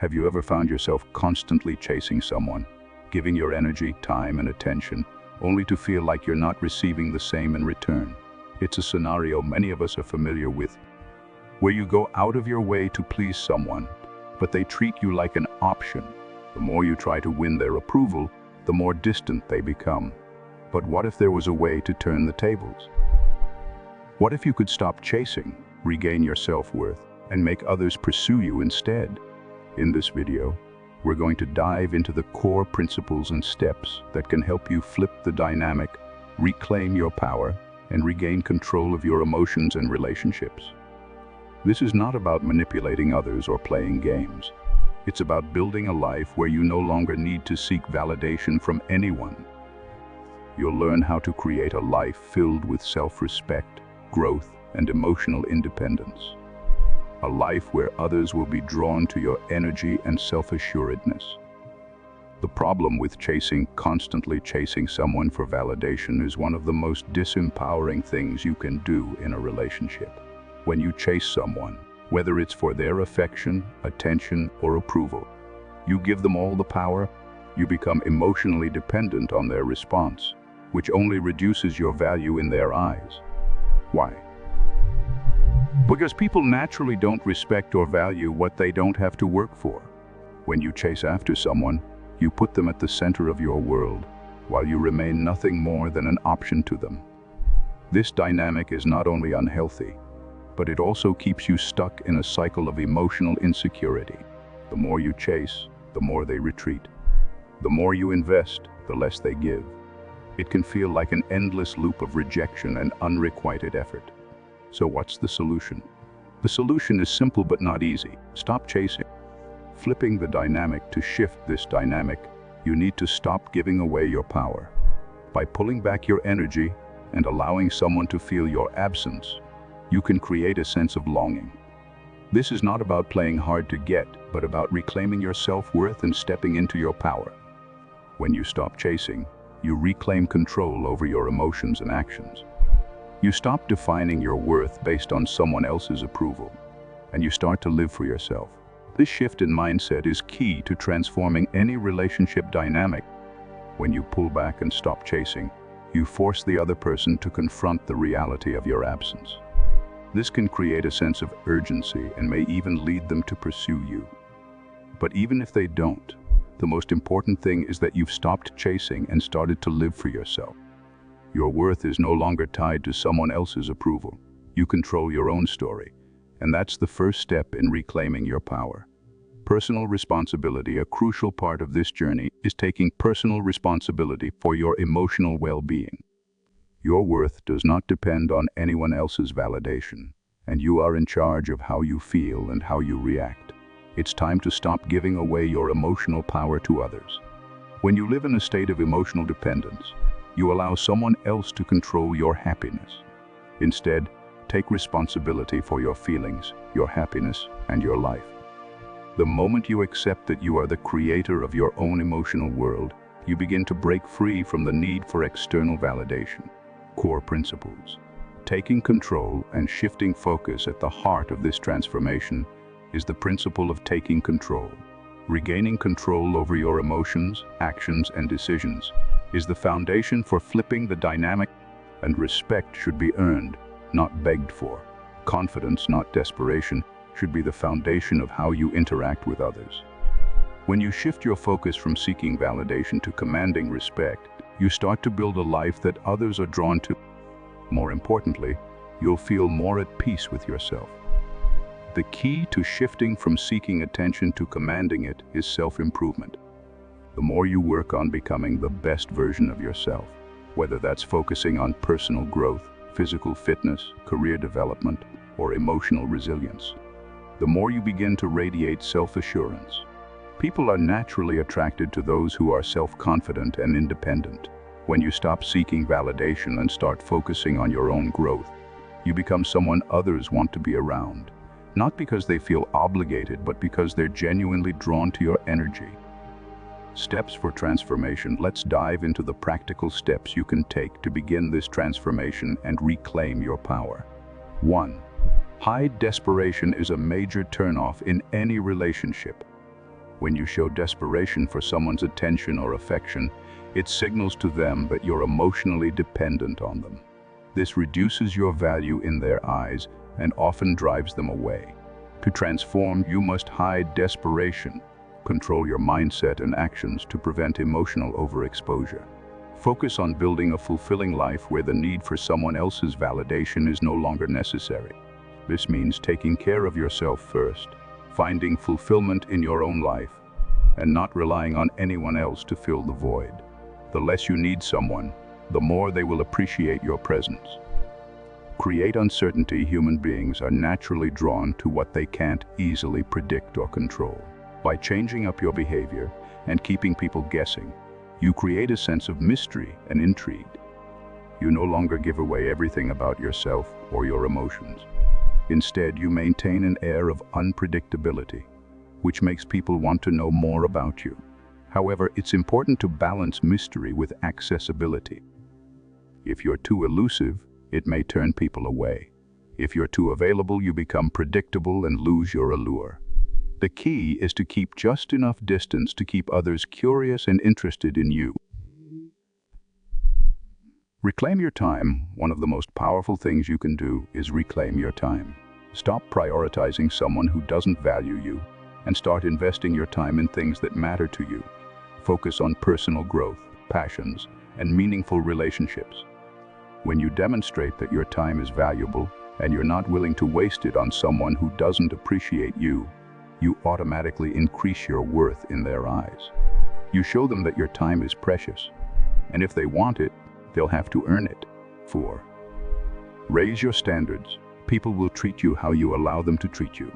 Have you ever found yourself constantly chasing someone, giving your energy, time, and attention, only to feel like you're not receiving the same in return? It's a scenario many of us are familiar with, where you go out of your way to please someone, but they treat you like an option. The more you try to win their approval, the more distant they become. But what if there was a way to turn the tables? What if you could stop chasing, regain your self-worth, and make others pursue you instead? In this video, we're going to dive into the core principles and steps that can help you flip the dynamic, reclaim your power, and regain control of your emotions and relationships. This is not about manipulating others or playing games. It's about building a life where you no longer need to seek validation from anyone. You'll learn how to create a life filled with self-respect, growth, and emotional independence. A life where others will be drawn to your energy and self-assuredness. The problem with constantly chasing someone for validation is one of the most disempowering things you can do in a relationship. When you chase someone, whether it's for their affection, attention, or approval, you give them all the power, you become emotionally dependent on their response, which only reduces your value in their eyes. Why? Because people naturally don't respect or value what they don't have to work for. When you chase after someone, you put them at the center of your world, while you remain nothing more than an option to them. This dynamic is not only unhealthy, but it also keeps you stuck in a cycle of emotional insecurity. The more you chase, the more they retreat. The more you invest, the less they give. It can feel like an endless loop of rejection and unrequited effort. So what's the solution? The solution is simple but not easy. Stop chasing. Flipping the dynamic. To shift this dynamic, you need to stop giving away your power. By pulling back your energy and allowing someone to feel your absence, you can create a sense of longing. This is not about playing hard to get, but about reclaiming your self-worth and stepping into your power. When you stop chasing, you reclaim control over your emotions and actions. You stop defining your worth based on someone else's approval, and you start to live for yourself. This shift in mindset is key to transforming any relationship dynamic. When you pull back and stop chasing, you force the other person to confront the reality of your absence. This can create a sense of urgency and may even lead them to pursue you. But even if they don't, the most important thing is that you've stopped chasing and started to live for yourself. Your worth is no longer tied to someone else's approval. You control your own story, and that's the first step in reclaiming your power. Personal responsibility. A crucial part of this journey is taking personal responsibility for your emotional well-being. Your worth does not depend on anyone else's validation, and you are in charge of how you feel and how you react. It's time to stop giving away your emotional power to others. When you live in a state of emotional dependence, you allow someone else to control your happiness. Instead, take responsibility for your feelings, your happiness, and your life. The moment you accept that you are the creator of your own emotional world, you begin to break free from the need for external validation. Core principles. Taking control and shifting focus. At the heart of this transformation is the principle of taking control. Regaining control over your emotions, actions, and decisions is the foundation for flipping the dynamic, and respect should be earned, not begged for. Confidence, not desperation, should be the foundation of how you interact with others. When you shift your focus from seeking validation to commanding respect, you start to build a life that others are drawn to. More importantly, you'll feel more at peace with yourself. The key to shifting from seeking attention to commanding it is self-improvement. The more you work on becoming the best version of yourself, whether that's focusing on personal growth, physical fitness, career development, or emotional resilience, the more you begin to radiate self-assurance. People are naturally attracted to those who are self-confident and independent. When you stop seeking validation and start focusing on your own growth, you become someone others want to be around, not because they feel obligated, but because they're genuinely drawn to your energy. Steps for transformation. Let's dive into the practical steps you can take to begin this transformation and reclaim your power. 1. Hide desperation is a major turnoff in any relationship. When you show desperation for someone's attention or affection, it signals to them that you're emotionally dependent on them. This reduces your value in their eyes and often drives them away. To transform, you must hide desperation, control your mindset and actions to prevent emotional overexposure. Focus on building a fulfilling life where the need for someone else's validation is no longer necessary. This means taking care of yourself first, finding fulfillment in your own life, and not relying on anyone else to fill the void. The less you need someone, the more they will appreciate your presence. Create uncertainty. Human beings are naturally drawn to what they can't easily predict or control. By changing up your behavior and keeping people guessing, you create a sense of mystery and intrigue. You no longer give away everything about yourself or your emotions. Instead, you maintain an air of unpredictability, which makes people want to know more about you. However, it's important to balance mystery with accessibility. If you're too elusive, it may turn people away. If you're too available, you become predictable and lose your allure. The key is to keep just enough distance to keep others curious and interested in you. Reclaim your time. One of the most powerful things you can do is reclaim your time. Stop prioritizing someone who doesn't value you and start investing your time in things that matter to you. Focus on personal growth, passions, and meaningful relationships. When you demonstrate that your time is valuable and you're not willing to waste it on someone who doesn't appreciate you, you automatically increase your worth in their eyes. You show them that your time is precious, and if they want it, they'll have to earn it. 4. Raise your standards. People will treat you how you allow them to treat you.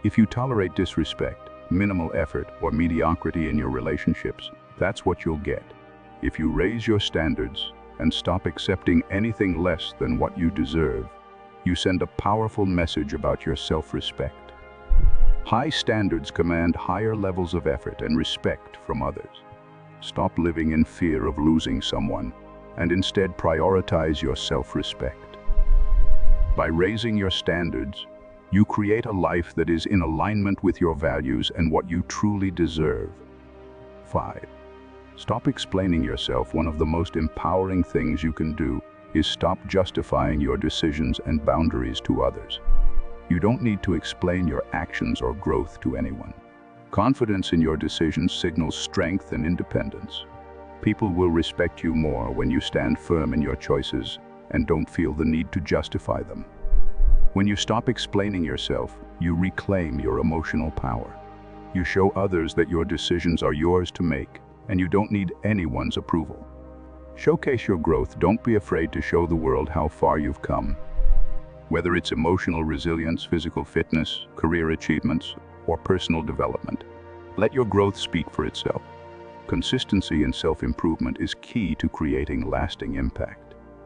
If you tolerate disrespect, minimal effort, or mediocrity in your relationships, that's what you'll get. If you raise your standards and stop accepting anything less than what you deserve, you send a powerful message about your self-respect. High standards command higher levels of effort and respect from others. Stop living in fear of losing someone and instead prioritize your self-respect. By raising your standards, you create a life that is in alignment with your values and what you truly deserve. 5. Stop explaining yourself. One of the most empowering things you can do is stop justifying your decisions and boundaries to others. You don't need to explain your actions or growth to anyone. Confidence in your decisions signals strength and independence. People will respect you more when you stand firm in your choices and don't feel the need to justify them. When you stop explaining yourself, you reclaim your emotional power. You show others that your decisions are yours to make, and you don't need anyone's approval. Showcase your growth. Don't be afraid to show the world how far you've come. Whether it's emotional resilience, physical fitness, career achievements, or personal development, let your growth speak for itself. Consistency and self-improvement is key to creating lasting impact.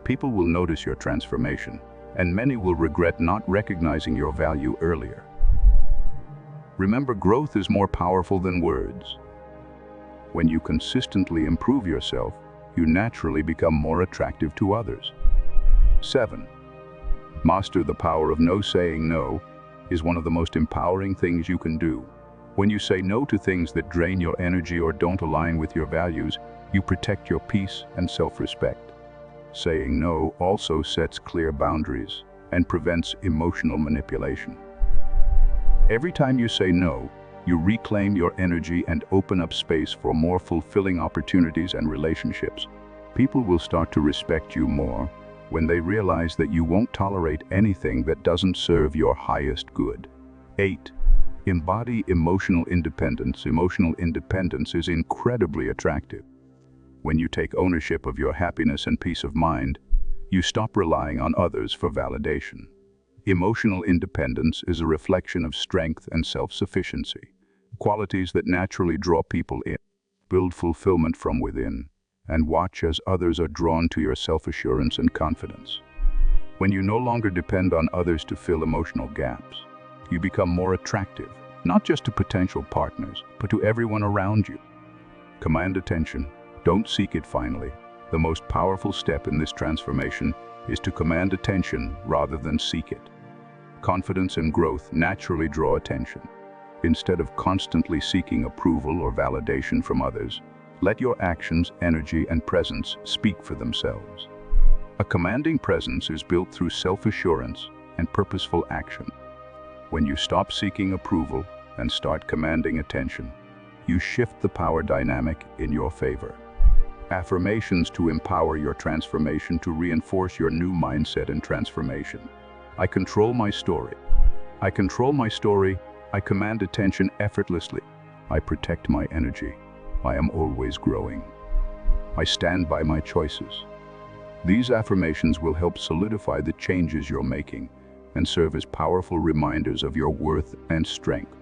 People will notice your transformation, and many will regret not recognizing your value earlier. Remember, growth is more powerful than words. When you consistently improve yourself, you naturally become more attractive to others. 7. Master the power of no. Saying no is one of the most empowering things you can do. When you say no to things that drain your energy or don't align with your values, you protect your peace and self-respect. Saying no also sets clear boundaries and prevents emotional manipulation. Every time you say no, you reclaim your energy and open up space for more fulfilling opportunities and relationships. People will start to respect you more when they realize that you won't tolerate anything that doesn't serve your highest good. 8. Embody emotional independence. Emotional independence is incredibly attractive. When you take ownership of your happiness and peace of mind, you stop relying on others for validation. Emotional independence is a reflection of strength and self-sufficiency, qualities that naturally draw people in. Build fulfillment from within, and watch as others are drawn to your self-assurance and confidence. When you no longer depend on others to fill emotional gaps, you become more attractive, not just to potential partners, but to everyone around you. Command attention. Don't seek it. Finally, the most powerful step in this transformation is to command attention rather than seek it. Confidence and growth naturally draw attention. Instead of constantly seeking approval or validation from others, let your actions, energy, and presence speak for themselves. A commanding presence is built through self-assurance and purposeful action. When you stop seeking approval and start commanding attention, you shift the power dynamic in your favor. Affirmations to empower your transformation, to reinforce your new mindset and transformation. I control my story. I control my story. I command attention effortlessly. I protect my energy. I am always growing. I stand by my choices. These affirmations will help solidify the changes you're making and serve as powerful reminders of your worth and strength.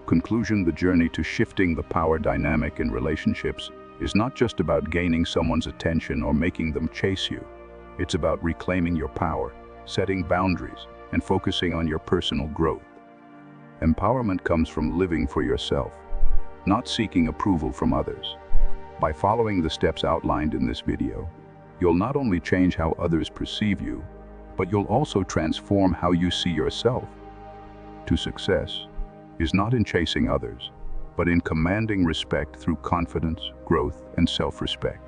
Conclusion: the journey to shifting the power dynamic in relationships is not just about gaining someone's attention or making them chase you. It's about reclaiming your power, setting boundaries, and focusing on your personal growth. Empowerment comes from living for yourself, not seeking approval from others. By following the steps outlined in this video, you'll not only change how others perceive you, but you'll also transform how you see yourself. To success is not in chasing others, but in commanding respect through confidence, growth, and self-respect.